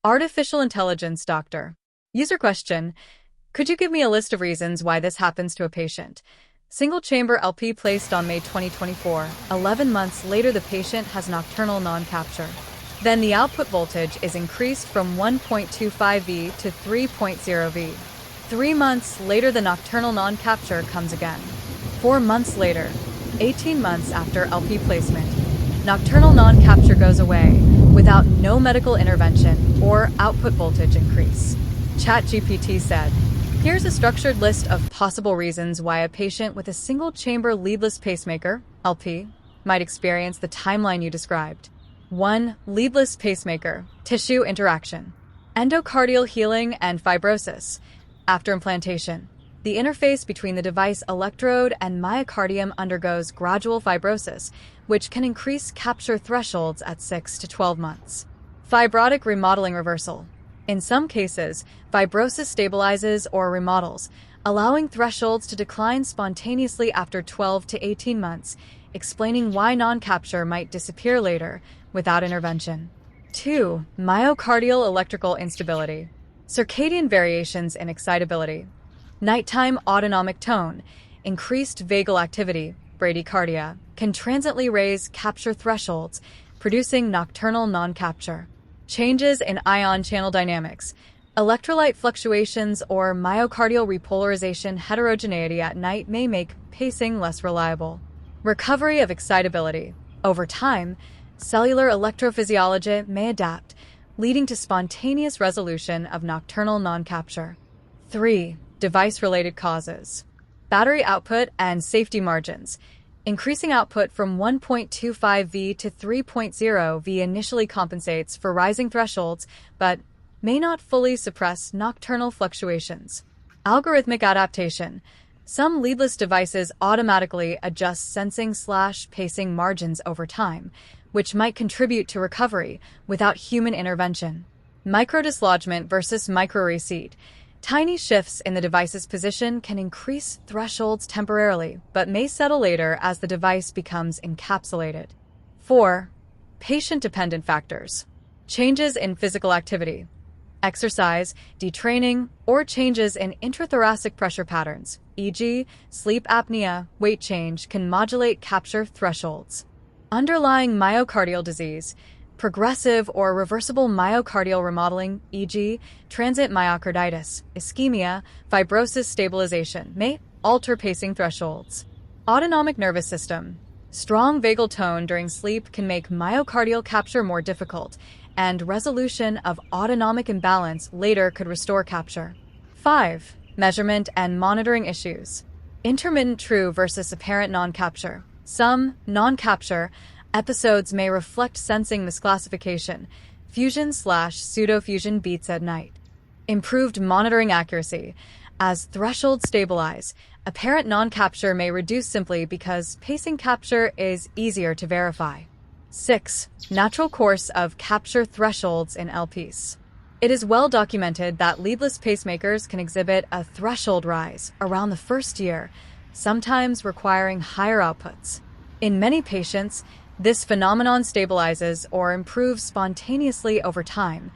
Artificial intelligence doctor. User question. Could you give me a list of reasons why this happens to a patient? Single chamber LP placed on May 2024. 11 months later, the patient has nocturnal non-capture. Then the output voltage is increased from 1.25 V to 3.0 V. 3 months later, the nocturnal non-capture comes again. 4 months later, 18 months after LP placement, nocturnal non-capture goes away without no medical intervention or output voltage increase. ChatGPT said, here's a structured list of possible reasons why a patient with a single-chamber leadless pacemaker, LP, might experience the timeline you described. 1. Leadless pacemaker, tissue interaction, endocardial healing and fibrosis. After implantation, the interface between the device electrode and myocardium undergoes gradual fibrosis, which can increase capture thresholds at 6 to 12 months. Fibrotic remodeling reversal. In some cases, fibrosis stabilizes or remodels, allowing thresholds to decline spontaneously after 12 to 18 months, explaining why non-capture might disappear later without intervention. 2. Myocardial electrical instability. Circadian variations in excitability. Nighttime autonomic tone, increased vagal activity, bradycardia, can transiently raise capture thresholds, producing nocturnal non-capture. Changes in ion channel dynamics, electrolyte fluctuations, or myocardial repolarization heterogeneity at night may make pacing less reliable. Recovery of excitability. Over time, cellular electrophysiology may adapt, leading to spontaneous resolution of nocturnal non-capture. 3. Device-related causes. Battery output and safety margins. Increasing output from 1.25 V to 3.0 V initially compensates for rising thresholds, but may not fully suppress nocturnal fluctuations. Algorithmic adaptation. Some leadless devices automatically adjust sensing/pacing margins over time, which might contribute to recovery without human intervention. Microdislodgement versus microrecede. Tiny shifts in the device's position can increase thresholds temporarily, but may settle later as the device becomes encapsulated. 4. Patient-dependent factors. Changes in physical activity. Exercise, detraining, or changes in intrathoracic pressure patterns, e.g., sleep apnea, weight change, can modulate capture thresholds. Underlying myocardial disease. Progressive or reversible myocardial remodeling, e.g., transient myocarditis, ischemia, fibrosis stabilization, may alter pacing thresholds. Autonomic nervous system. Strong vagal tone during sleep can make myocardial capture more difficult, and resolution of autonomic imbalance later could restore capture. 5. Measurement and monitoring issues. Intermittent true versus apparent non-capture. Some non-capture episodes may reflect sensing misclassification, fusion/pseudo-fusion beats at night. Improved monitoring accuracy. As thresholds stabilize, apparent non-capture may reduce simply because pacing capture is easier to verify. 6. Natural course of capture thresholds in LPs. It is well documented that leadless pacemakers can exhibit a threshold rise around the first year, sometimes requiring higher outputs. In many patients, this phenomenon stabilizes or improves spontaneously over time,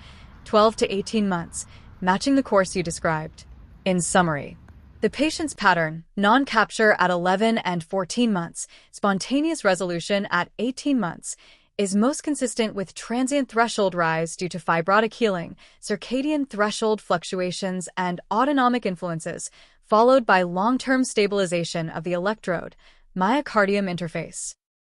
12 to 18 months, matching the course you described. In summary, the patient's pattern, non-capture at 11 and 14 months, spontaneous resolution at 18 months, is most consistent with transient threshold rise due to fibrotic healing, circadian threshold fluctuations, and autonomic influences, followed by long-term stabilization of the electrode, myocardium interface.